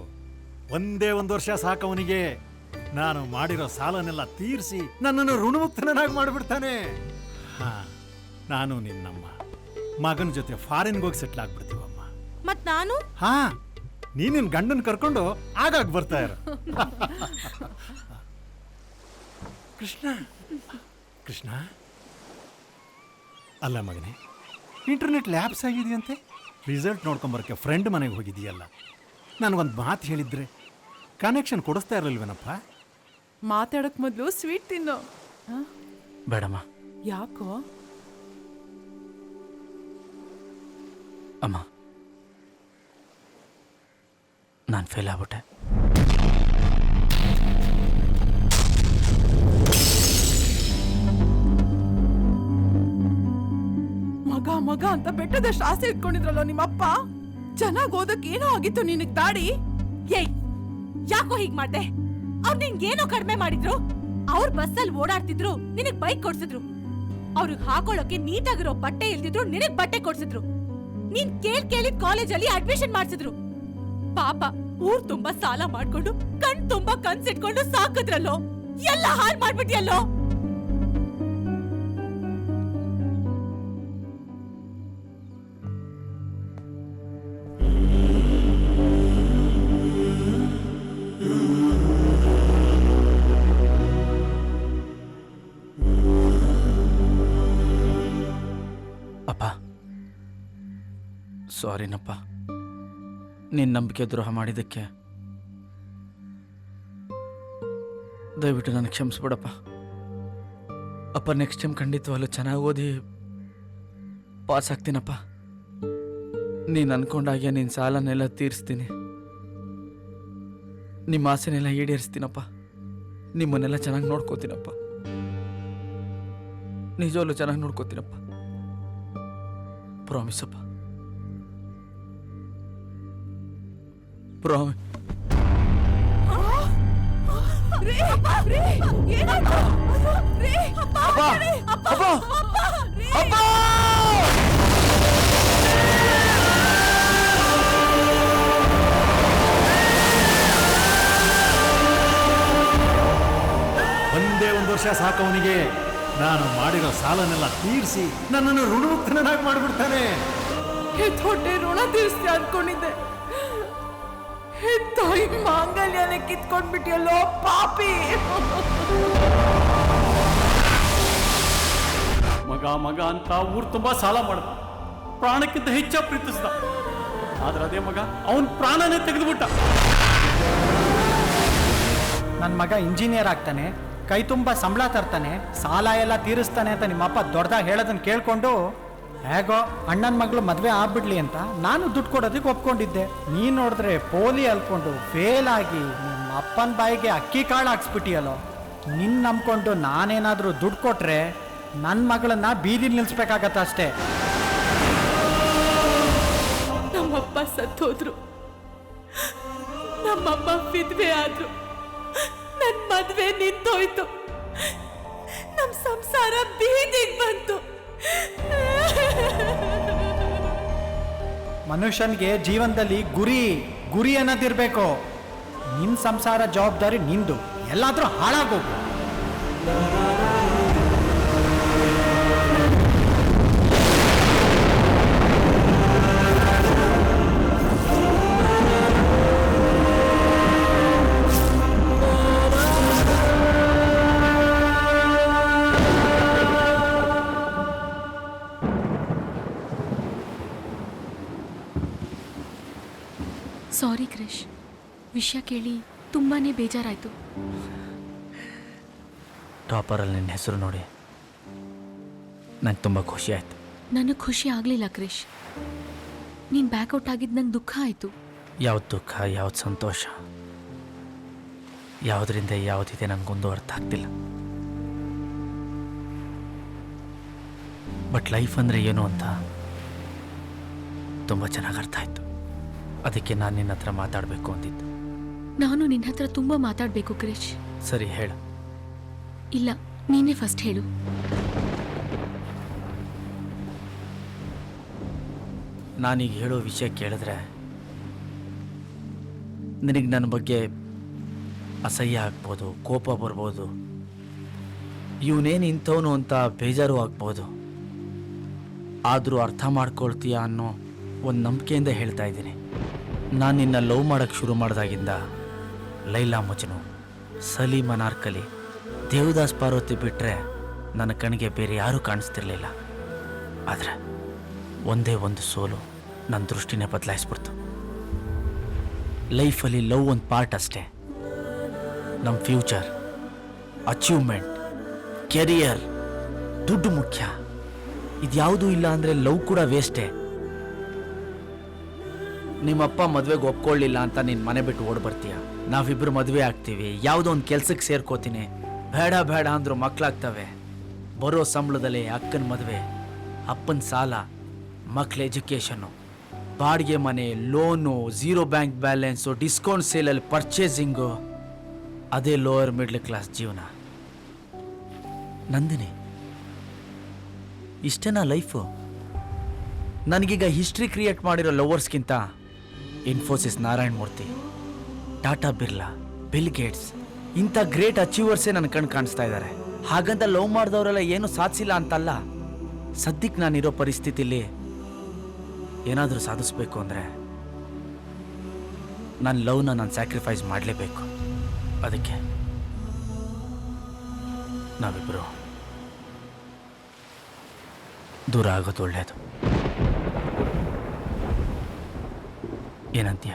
ಒಂದೇ 1 ವರ್ಷ ಸಾಕವನಿಗೆ ನಾನು ಮಾಡಿರೋ ಸಾಲನೆಲ್ಲ ತೀರಿಸಿ ನನ್ನನ್ನು ಋಣಮುಕ್ತನಾಗಿ ಮಾಡಿಬಿಡ್ತಾನೆ. ಹಾ, ನಾನು ನಿನ್ನಮ್ಮ ಮಗನ ಜೊತೆ ಫಾರಿನ್ಗೆ ಹೋಗಿ ಸೆಟ್ಲ್ ಆಗ್ಬಿಡ್ತೀವಮ್ಮ. ಮತ್ ನಾನು? ಹಾ, ನೀನಿನ್ ಗಂಡನ್ ಕರ್ಕೊಂಡು ಆಗಾಗ ಬರ್ತಾ ಇರ. ಕೃಷ್ಣ ಕೃಷ್ಣ, ಅಲ್ಲ ಮಗನೇ, ಇಂಟರ್ನೆಟ್ ಲ್ಯಾಬ್ಸ್ ಆಗಿದೆಯಂತೆ. ರಿಸಲ್ಟ್ ನೋಡ್ಕೊಂಬರಕ್ಕೆ ಫ್ರೆಂಡ್ ಮನೆಗೆ ಹೋಗಿದೀಯಲ್ಲ, ನನಗೊಂದು ಮಾತು ಹೇಳಿದ್ರೆ ಕನೆಕ್ಷನ್ ಕೊಡಿಸ್ತಾ ಇರಲಿಲ್ವೇನಪ್ಪ? ಮಾತಾಡಕ್ ಮೊದ್ಲು ಸ್ವೀಟ್ ತಿನ್ನು. ಬೇಡಮ್ಮ. ಯಾಕೋ? ಅಮ್ಮ, ನಾನು ಫೇಲ್ ಆಗ್ಬಿಟ್ಟೆ. ಮಗ ಮಗ ಅಂತ ಬೆಟ್ಟದಷ್ಟು ಆಸೆ ಇಟ್ಕೊಂಡಿದ್ರಲ್ಲ ನಿಮ್ಮಪ್ಪ. ಚೆನ್ನಾಗ್ ಓದಕ್ ಏನೋ ಆಗಿತ್ತು ನಿನಗ್ ದಾಡಿ. ಏಯ್, ಯಾಕೋ ಹೀಗ್ ಮಾಡ್ದೆ? ಅವ್ರು ನಿನ್ಗೇನೋ ಕಡಿಮೆ ಮಾಡಿದ್ರು. ಅವ್ರ ಬಸ್ಸಲ್ಲಿ ಓಡಾಡ್ತಿದ್ರು, ನಿನಗ್ ಬೈಕ್ ಕೊಡ್ಸಿದ್ರು. ಅವ್ರಿಗೆ ಹಾಕೊಳ್ಳೋಕೆ ನೀಟಾಗಿರೋ ಬಟ್ಟೆ ಇಲ್ದಿದ್ರು, ನಿನಗ್ ಬಟ್ಟೆ ಕೊಡ್ಸಿದ್ರು. ನೀನ್ ಕೇಳಿದ್ ಕಾಲೇಜಲ್ಲಿ ಅಡ್ಮಿಷನ್ ಮಾಡ್ಸಿದ್ರು. ಪಾಪ ಊರ್ ತುಂಬಾ ಸಾಲ ಮಾಡ್ಕೊಂಡು, ಕಣ್ ತುಂಬಾ ಕನ್ಸಿಟ್ಕೊಂಡು ಸಾಕಿದ್ರಲ್ಲೋ, ಎಲ್ಲ ಹಾಳ್ ಮಾಡ್ಬಿಟ್ಟಿಯಲ್ಲೋ. ಅಪ್ಪ, ಸಾರಿನಪ್ಪ, ನಿನ್ನ ನಂಬಿಕೆ ದ್ರೋಹ ಮಾಡಿದ್ದಕ್ಕೆ ದಯವಿಟ್ಟು ನನಗೆ ಕ್ಷಮಿಸ್ಬಿಡಪ್ಪ. ಅಪ್ಪ, ನೆಕ್ಸ್ಟ್ ಟೈಮ್ ಖಂಡಿತವಾಗ್ಲೂ ಚೆನ್ನಾಗಿ ಓದಿ ಪಾಸ್ ಆಗ್ತೀನಪ್ಪ. ನೀನು ಅನ್ಕೊಂಡಾಗೆ ನಿನ್ನ ಸಾಲನೆಲ್ಲ ತೀರಿಸ್ತೀನಿ, ನಿಮ್ಮ ಆಸೆನೆಲ್ಲ ಈಡೇರಿಸ್ತೀನಪ್ಪ. ನಿಮ್ಮನ್ನೆಲ್ಲ ಚೆನ್ನಾಗಿ ನೋಡ್ಕೋತೀನಪ್ಪ, ನಿಜವಲ್ಲೂ ಚೆನ್ನಾಗಿ ನೋಡ್ಕೋತೀನಪ್ಪ. ಪ್ರಾಮಿಸ್ ಅಪ್ಪ, ಪ್ರಾಮಿಸ್. ಒಂದೇ 1 ವರ್ಷ ಸಾಕವನಿಗೆ ನಾನು ಮಾಡಿರೋ ಸಾಲನೆಲ್ಲ ತೀರಿಸಿ ನನ್ನನ್ನು ಋಣಮುಕ್ತನಾಗಿ ಮಾಡಿಬಿಡ್ತಾನೆ. ಹೊಟ್ಟೆ ಋಣ ತೀರಿಸ್ತಿ ಅನ್ಕೊಂಡಿದ್ದೆ, ತಾಯಿ ಮಾಂಗಲ್ಯನೇ ಕಿತ್ಕೊಂಡ್ಬಿಟ್ಟಿಯಲ್ಲೋ ಪಾಪಿ. ಮಗ ಅಂತ ಊರು ತುಂಬಾ ಸಾಲ ಮಾಡ್ದ, ಪ್ರಾಣಕ್ಕಿಂತ ಹೆಚ್ಚ ಪ್ರೀತಿಸ್ದ. ಆದ್ರೆ ಅದೇ ಮಗ ಅವನ್ ಪ್ರಾಣನೇ ತೆಗೆದುಬಿಟ್ಟ. ನನ್ನ ಮಗ ಇಂಜಿನಿಯರ್ ಆಗ್ತಾನೆ, ಕೈ ತುಂಬ ಸಂಬಳ ತರ್ತಾನೆ, ಸಾಲ ಎಲ್ಲ ತೀರಿಸ್ತಾನೆ ಅಂತ ನಿಮ್ಮಪ್ಪ ದೊಡ್ಡದಾಗಿ ಹೇಳೋದನ್ನ ಕೇಳ್ಕೊಂಡು ಹೇಗೋ ಅಣ್ಣನ ಮಗಳು ಮದುವೆ ಆಗ್ಬಿಡ್ಲಿ ಅಂತ ನಾನು ದುಡ್ಡು ಕೊಡೋದಕ್ಕೆ ಒಪ್ಕೊಂಡಿದ್ದೆ. ನೀನು ನೋಡಿದ್ರೆ ಪೋಲಿ ಅಲ್ಕೊಂಡು ಫೇಲ್ ಆಗಿ ನಿಮ್ಮ ಅಪ್ಪನ ಬಾಯಿಗೆ ಅಕ್ಕಿ ಕಾಳು ಹಾಕ್ಸ್ಬಿಟ್ಟಿಯಲ್ಲೋ. ನಿನ್ನ ನಂಬ್ಕೊಂಡು ನಾನೇನಾದರೂ ದುಡ್ಡು ಕೊಟ್ರೆ ನನ್ನ ಮಗಳನ್ನ ಬೀದಿಲಿ ನಿಲ್ಲಿಸ್ಬೇಕಾಗತ್ತ ಅಷ್ಟೇ. ನಮ್ಮಪ್ಪ ಸತ್ತೋದ್ರು, ನಮ್ಮಮ್ಮ ವಿಧವೆ ಆದ್ರು, ನನ್ ಮದ್ವೆ ನಿಂತೋಯ್ತು, ನಮ್ ಸಂಸಾರ ಬೀದಿಗೆ ಬಂತು. ಮನುಷ್ಯನಿಗೆ ಜೀವನದಲ್ಲಿ ಗುರಿ ಅನ್ನೋದಿರ್ಬೇಕು. ನಿನ್ನ ಸಂಸಾರ ಜವಾಬ್ದಾರಿ ನಿಂದು, ಎಲ್ಲಾದ್ರೂ ಹಾಳಾಗೋಗು. ಸಾರಿ ಕ್ರಿಶ್, ವಿಷಯ ಕೇಳಿ ತುಂಬಾನೇ ಬೇಜಾರಾಯ್ತು. ಟಾಪರಲ್ಲಿ ನಿನ್ನ ಹೆಸರು ನೋಡಿ ನಂಗೆ ತುಂಬ ಖುಷಿ ಆಯ್ತು. ನನಗೆ ಖುಷಿ ಆಗಲಿಲ್ಲ ಕ್ರಿಶ್. ನೀನು ಬ್ಯಾಕ್ಔಟ್ ಆಗಿದ್ದು ನಂಗೆ ದುಃಖ ಆಯಿತು. ಯಾವ್ದು ದುಃಖ, ಯಾವ್ದು ಸಂತೋಷ, ಯಾವುದರಿಂದ ಯಾವುದಿದೆ ನನಗೊಂದು ಅರ್ಥ ಆಗ್ತಿಲ್ಲ. ಬಟ್ ಲೈಫ್ ಅಂದರೆ ಏನು ಅಂತ ತುಂಬ ಚೆನ್ನಾಗಿ ಅರ್ಥ ಆಯಿತು. ಅದಕ್ಕೆ ನಾನು ನಿನ್ನ ಹತ್ರ ಮಾತಾಡಬೇಕು ಅಂತಿದ್ದು. ನಾನು ನಿನ್ನ ಹತ್ರ ತುಂಬ ಮಾತಾಡಬೇಕು ಕ್ರಿಶ್. ಸರಿ ಹೇಳು. ಇಲ್ಲ, ನೀನೇ ಫಸ್ಟ್ ಹೇಳು. ನಾನೀಗ ಹೇಳೋ ವಿಷಯ ಕೇಳಿದ್ರೆ ನಿನಗೆ ನನ್ನ ಬಗ್ಗೆ ಅಸಹ್ಯ ಆಗ್ಬೋದು, ಕೋಪ ಬರ್ಬೋದು, ಇವನೇನು ಇಂಥವನು ಅಂತ ಬೇಜಾರು ಆಗ್ಬೋದು. ಆದರೂ ಅರ್ಥ ಮಾಡ್ಕೊಳ್ತೀಯ ಅನ್ನೋ ಒಂದು ನಂಬಿಕೆಯಿಂದ ಹೇಳ್ತಾ ಇದ್ದೀನಿ. ನಾನು ನಿನ್ನ ಲವ್ ಮಾಡೋಕ್ಕೆ ಶುರು ಮಾಡಿದಾಗಿಂದ ಲೈಲಾ ಮಜ್ನು, ಸಲೀಮ್ ಅನಾರ್ಕಲಿ, ದೇವದಾಸ್ ಪಾರ್ವತಿ ಬಿಟ್ಟರೆ ನನ್ನ ಕಣ್ಣಿಗೆ ಬೇರೆ ಯಾರೂ ಕಾಣಿಸ್ತಿರ್ಲಿಲ್ಲ. ಆದರೆ ಒಂದೇ ಒಂದು ಸೋಲು ನನ್ನ ದೃಷ್ಟಿನೇ ಬದಲಾಯಿಸ್ಬಿಡ್ತು. ಲೈಫಲ್ಲಿ ಲವ್ ಒಂದು ಪಾರ್ಟ್ ಅಷ್ಟೇ. ನಮ್ಮ ಫ್ಯೂಚರ್, ಅಚೀವ್ಮೆಂಟ್, ಕೆರಿಯರ್, ದುಡ್ಡು ಮುಖ್ಯ. ಇದ್ಯಾವುದೂ ಇಲ್ಲ ಅಂದರೆ ಲವ್ ಕೂಡ ವೇಸ್ಟೇ. ನಿಮ್ಮಪ್ಪ ಮದುವೆಗೆ ಒಪ್ಕೊಳ್ಳಿಲ್ಲ ಅಂತ ನೀನು ಮನೆ ಬಿಟ್ಟು ಓಡ್ ಬರ್ತೀಯ. ನಾವಿಬ್ಬರು ಮದುವೆ ಆಗ್ತೀವಿ, ಯಾವುದೋ ಒಂದು ಕೆಲ್ಸಕ್ಕೆ ಸೇರ್ಕೋತೀನಿ. ಬೇಡ ಬೇಡ ಅಂದ್ರು ಮಕ್ಕಳಾಗ್ತವೆ. ಬರೋ ಸಂಬಳದಲ್ಲಿ ಅಕ್ಕನ ಮದುವೆ, ಅಪ್ಪನ ಸಾಲ, ಮಕ್ಕಳ ಎಜುಕೇಷನ್ನು, ಬಾಡಿಗೆ ಮನೆ, loan, zero bank balance, discount ಸೇಲಲ್ಲಿ ಪರ್ಚೇಸಿಂಗು, ಅದೇ ಲೋಯರ್ ಮಿಡ್ಲ್ ಕ್ಲಾಸ್ ಜೀವನ. ನಂದಿನಿ, ಇಷ್ಟೇನಾ ಲೈಫು? ನನಗೀಗ ಹಿಸ್ಟ್ರಿ ಕ್ರಿಯೇಟ್ ಮಾಡಿರೋ ಲವರ್ಸ್ಗಿಂತ ಇನ್ಫೋಸಿಸ್ ನಾರಾಯಣ್ ಮೂರ್ತಿ, ಟಾಟಾ ಬಿರ್ಲಾ, ಬಿಲ್ ಗೇಟ್ಸ್ ಇಂಥ ಗ್ರೇಟ್ ಅಚೀವರ್ಸೇ ನನ್ನ ಕಣ್ಣು ಕಾಣಿಸ್ತಾ ಇದ್ದಾರೆ. ಹಾಗಂತ ಲವ್ ಮಾಡಿದವರೆಲ್ಲ ಏನು ಸಾಧಿಸಿಲ್ಲ ಅಂತಲ್ಲ. ಸದ್ಯಕ್ಕೆ ನಾನಿರೋ ಪರಿಸ್ಥಿತಿಲಿ ಏನಾದರೂ ಸಾಧಿಸ್ಬೇಕು ಅಂದರೆ ನನ್ನ ಲವ್ನ ನಾನು ಸ್ಯಾಕ್ರಿಫೈಸ್ ಮಾಡಲೇಬೇಕು. ಅದಕ್ಕೆ ನಾವಿಬ್ಬರು ದೂರ ಆಗೋದು ಒಳ್ಳೆಯದು. ಏನಂತೀಯ?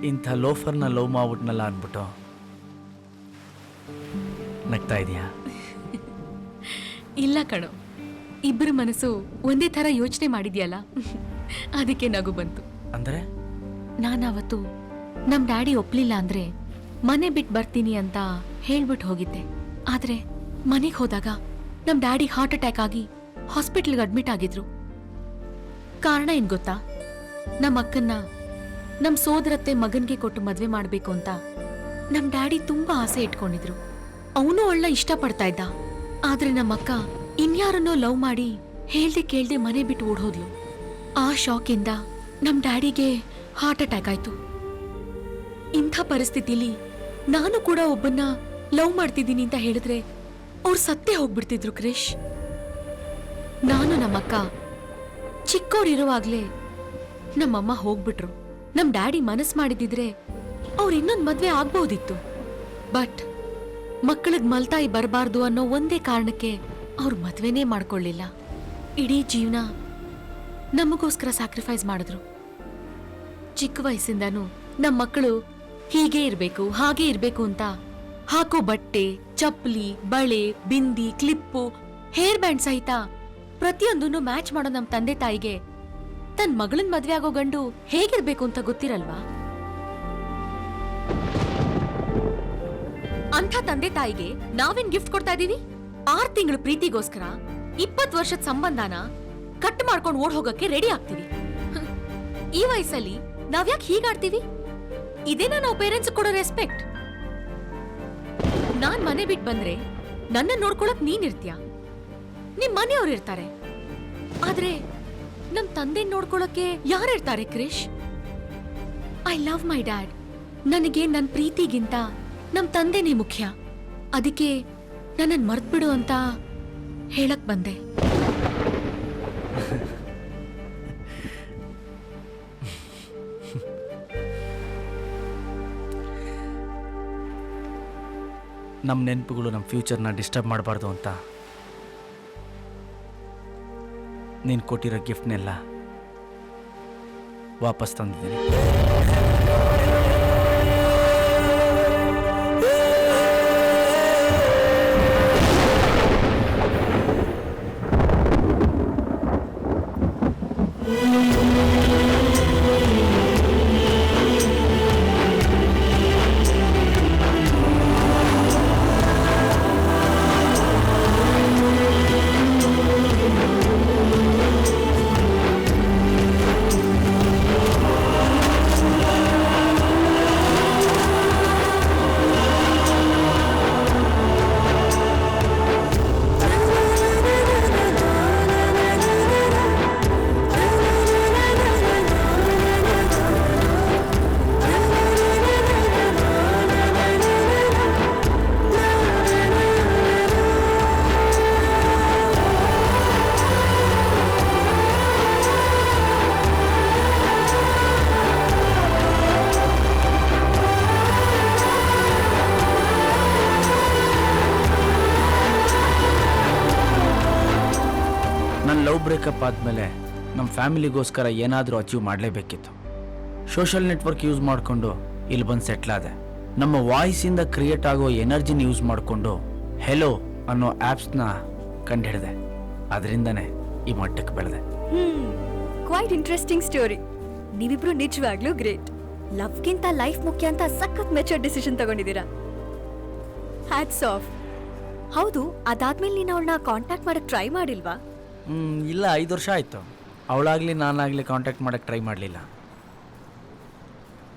ಇಂಥ ಲೋಫರ್ನ ಲವ್ ಮಾಡ್ಬಿಟ್ನಲ್ಲ ಅಂದ್ಬಿಟ್ಟು ನಗ್ತಾ ಇದೆಯಾ? ಇಲ್ಲ ಕಣೋ, ಇಬ್ಬರ ಮನಸ್ಸು ಒಂದೇ ಥರ ಯೋಚನೆ ಮಾಡಿದ್ಯಲ್ಲ, ಅದಕ್ಕೆ ನಗು ಬಂತು. ಅಂದರೆ ನಾನವತ್ತು ನಮ್ ಡ್ಯಾಡಿ ಒಪ್ಲಿಲ್ಲ ಅಂದ್ರೆ ಮನೆ ಬಿಟ್ಟು ಬರ್ತೀನಿ ಅಂತ ಹೇಳ್ಬಿಟ್ಟು ಹೋಗಿದ್ದೆ. ಆದ್ರೆ ಮನೆಗೆ ಹೋದಾಗ ನಮ್ ಡ್ಯಾಡಿ ಹಾರ್ಟ್ ಅಟ್ಯಾಕ್ ಆಗಿ ಹಾಸ್ಪಿಟಲ್ಗೆ ಅಡ್ಮಿಟ್ ಆಗಿದ್ರು. ಕಾರಣ ಏನ್ ಗೊತ್ತಾ? ನಮ್ಮ ಅಕ್ಕನ್ನ ನಮ್ ಸೋದರತ್ತೆ ಮಗನ್ಗೆ ಕೊಟ್ಟು ಮದ್ವೆ ಮಾಡ್ಬೇಕು ಅಂತ ನಮ್ ಡ್ಯಾಡಿ ತುಂಬಾ ಆಸೆ ಇಟ್ಕೊಂಡಿದ್ರು. ಅವನು ಒಳ್ಳೆ ಇಷ್ಟಪಡ್ತಾ ಇದ್ದ. ಆದ್ರೆ ನಮ್ಮಕ್ಕ ಇನ್ಯಾರನ್ನೋ ಲವ್ ಮಾಡಿ ಹೇಳ್ದೆ ಕೇಳ್ದೆ ಮನೆ ಬಿಟ್ಟು ಓಡೋದ್ಲು. ಆ ಶಾಕಿಂದ ನಮ್ ಡ್ಯಾಡಿಗೆ ಹಾರ್ಟ್ ಅಟ್ಯಾಕ್ ಆಯ್ತು. ಇಂಥ ಪರಿಸ್ಥಿತಿಲಿ ನಾನು ಕೂಡ ಒಬ್ಬನ್ನ ಲವ್ ಮಾಡ್ತಿದ್ದೀನಿ ಅಂತ ಹೇಳಿದ್ರೆ ಅವ್ರು ಸತ್ತೇ ಹೋಗ್ಬಿಡ್ತಿದ್ರು ಕ್ರಿಶ್. ನಾನು ನಮ್ಮಕ್ಕ ಚಿಕ್ಕವ್ರಿರುವಾಗ್ಲೇ ನಮ್ಮಮ್ಮ ಹೋಗ್ಬಿಟ್ರು. ನಮ್ ಡ್ಯಾಡಿ ಮನಸ್ ಮಾಡಿದಿದ್ರೆ ಅವ್ರು ಇನ್ನೊಂದ್ ಮದ್ವೆ ಆಗ್ಬೋದಿತ್ತು. ಬಟ್ ಮಕ್ಕಳಿಗ್ ಮಲ್ತಾಯಿ ಬರಬಾರ್ದು ಅನ್ನೋ ಒಂದೇ ಕಾರಣಕ್ಕೆ ಅವ್ರು ಮದ್ವೆನೇ ಮಾಡ್ಕೊಳ್ಳಿಲ್ಲ. ಇಡೀ ಜೀವನ ನಮಗೋಸ್ಕರ ಸ್ಯಾಕ್ರಿಫೈಸ್ ಮಾಡಿದ್ರು. ಚಿಕ್ಕ ವಯಸ್ಸಿಂದಾನು ನಮ್ಮ ಮಕ್ಕಳು ಹೀಗೆ ಇರ್ಬೇಕು ಹಾಗೆ ಇರ್ಬೇಕು ಅಂತ ಹಾಕೋ ಬಟ್ಟೆ, ಚಪ್ಪಲಿ, ಬಳೆ, ಬಿಂದಿ, ಕ್ಲಿಪ್ಪು, ಹೇರ್ ಬ್ಯಾಂಡ್ ಸಹಿತ ಪ್ರತಿಯೊಂದನ್ನು ಮ್ಯಾಚ್ ಮಾಡೋ ನಮ್ ತಂದೆ ತಾಯಿಗೆ ತನ್ ಮಗಳನ್ ಮದ್ವೆ ಆಗೋ ಗಂಡು ಹೇಗಿರ್ಬೇಕು ಅಂತ ಗೊತ್ತಿರಲ್ವಾ? ಅಂಥ ತಂದೆ ತಾಯಿಗೆ ನಾವೇನ್ ಗಿಫ್ಟ್ ಕೊಡ್ತಾ ಇದೀವಿ? 6 ತಿಂಗಳು ಪ್ರೀತಿಗೋಸ್ಕರ 20 ವರ್ಷದ ಸಂಬಂಧನ ಕಟ್ ಮಾಡ್ಕೊಂಡು ಓಡ್ ಹೋಗಕ್ಕೆ ರೆಡಿ ಆಗ್ತೀವಿ. ಈ ವಯಸ್ಸಲ್ಲಿ ನಾವ್ಯಾಕೆ ಹೀಗಾಡ್ತೀವಿ? ಇದೇನಾ ನಾವು ಪೇರೆಂಟ್ಸ್ ಕೊಡೋ ರೆಸ್ಪೆಕ್ಟ್? ನಾನ್ ಮನೆ ಬಿಟ್ಟು ಬಂದ್ರೆ ನನ್ನ ನೋಡ್ಕೊಳಕ್ ನೀನ್ ಇರ್ತೀಯ, ನಿಮ್ ಮನೆಯವ್ರು ಇರ್ತಾರೆ. ಆದ್ರೆ ನಮ್ ತಂದೆ ನೋಡ್ಕೊಳಕ್ಕೆ ಯಾರಿರ್ತಾರೆ Krish? I love my dad. ನನಗೆ ನನ್ ಪ್ರೀತಿಗಿಂತ ನಮ್ ತಂದೆನೇ ಮುಖ್ಯ. ಅದಕ್ಕೆ ನನ್ನನ್ ಮರ್ತ್ಬಿಡು ಅಂತ ಹೇಳಕ್ ಬಂದೆ. ನಮ್ಮ ನೆನಪುಗಳು ನಮ್ಮ ಫ್ಯೂಚರ್ನ ಡಿಸ್ಟರ್ಬ್ ಮಾಡಬಾರ್ದು ಅಂತ ನೀನು ಕೊಟ್ಟಿರೋ ಗಿಫ್ಟ್ನೆಲ್ಲ ವಾಪಸ್ ತಂದಿದ್ದೀನಿ. ಲವ್ ಬ್ರೇಕಪ್ ಆದಮೇಲೆ ನಮ್ಮ ಫ್ಯಾಮಿಲಿಗೋಸ್ಕರ ಏನಾದರೂ ಅಚೀವ್ ಮಾಡಲೇಬೇಕಿತ್ತು. ಸೋಷಿಯಲ್ ನೆಟ್ವರ್ಕ್ ಯೂಸ್ ಮಾಡಿಕೊಂಡು ಇಲ್ಲಿ ಬಂದು ಸೆಟ್ಲಾದೆ. ನಮ್ಮ ವಾಯ್ಸಿಂದ ಕ್ರಿಯೇಟ್ ಆಗೋ ಎನರ್ಜಿನ ಯೂಸ್ ಮಾಡಿಕೊಂಡು ಹೆಲೋ ಅನ್ನೋ ಆ್ಯಪ್ಸ್ನ ಕಂಡುಹಿಡಿದೆ. ಅದರಿಂದನೇ ಈ ಮಟ್ಟಕ್ಕೆ ಬೆಳೆದೆ. Quite interesting story. ನೀವಿಬ್ರು ನಿಜವಾಗ್ಲೂ ಗ್ರೇಟ್. ಲವ್ಗಿಂತ ಲೈಫ್ ಮುಖ್ಯ ಅಂತ ಸಖತ್ ಮೆಚೂರ್ ಡಿಸಿಷನ್ ತಗೊಂಡಿದ್ದೀರಾ. Hats off. ಹೌದು, ಅದಾದ್ಮೇಲೆ ನೀನು ಅವಳನ್ನ ಕಾಂಟ್ಯಾಕ್ಟ್ ಮಾಡಕ್ಕೆ ಟ್ರೈ ಮಾಡಿಲ್ವಾ? ಇಲ್ಲ, 5 ವರ್ಷ ಆಯಿತು. ಅವಳಾಗಲಿ ನಾನಾಗಲಿ ಕಾಂಟ್ಯಾಕ್ಟ್ ಮಾಡೋಕ್ಕೆ ಟ್ರೈ ಮಾಡಲಿಲ್ಲ.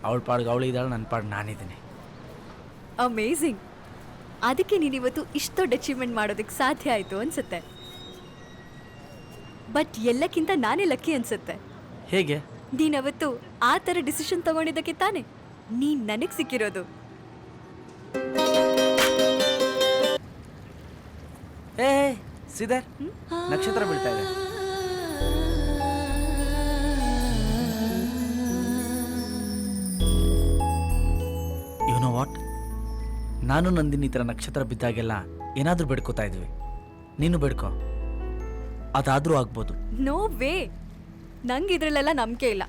ಅವಳ ಪಾಡ್ಗೆ ಅವಳಿದ್ದಾಳೆ, ನನ್ನ ಪಾಡ್ಗೆ ನಾನಿದ್ದೀನಿ. ಅಮೇಝಿಂಗ್. ಅದಕ್ಕೆ ನೀನಿವತ್ತು ಇಷ್ಟು ದೊಡ್ಡ ಅಚೀವ್ಮೆಂಟ್ ಮಾಡೋದಕ್ಕೆ ಸಾಧ್ಯ ಆಯಿತು ಅನ್ಸುತ್ತೆ. ಬಟ್ ಎಲ್ಲಕ್ಕಿಂತ ನಾನೇ ಲಕ್ಕಿ ಅನ್ಸುತ್ತೆ. ಹೇಗೆ? ನೀನವತ್ತು ಆ ಥರ ಡಿಸಿಷನ್ ತಗೊಂಡಿದ್ದಕ್ಕೆ ತಾನೆ ನೀನು ನನಗೆ ಸಿಕ್ಕಿರೋದು. ಏ ಸಿದರ್, ನಕ್ಷತ್ರ ಬೀಳ್ತಾ ಇದೆ. ಯು ನೋ ವಾಟ್, ನಾನು ನಂದಿನಿ ಈ ಥರ ನಕ್ಷತ್ರ ಬಿದ್ದಾಗೆಲ್ಲ ಏನಾದರೂ ಬೇಡ್ಕೋತಾ ಇದ್ವಿ. ನೀನು ಬೇಡ್ಕೋ, ಅದಾದರೂ ಆಗ್ಬೋದು. ನೋ ವೇ, ನಂಗೆ ಇದ್ರಲ್ಲೆಲ್ಲ ನಂಬಿಕೆ ಇಲ್ಲ.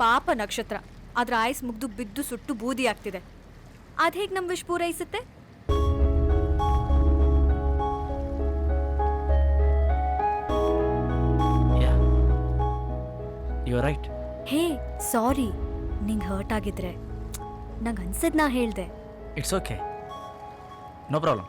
ಪಾಪ ನಕ್ಷತ್ರ, ಅದ್ರ ಆಯ್ಸ್ ಮುಗ್ದು ಬಿದ್ದು ಸುಟ್ಟು ಬೂದಿ ಆಗ್ತಿದೆ. ಅದು ಹೇಗೆ ನಮ್ಮ ವಿಶ್ ಪೂರೈಸುತ್ತೆ? You right. ಹೇ ಸಾರಿ, ನಿಂಗೆ ಹರ್ಟ್ ಆಗಿದ್ರೆ ನಂಗೆ ಅನ್ಸದ್ ನಾ ಹೇಳ್ದೆ. It's okay, no problem.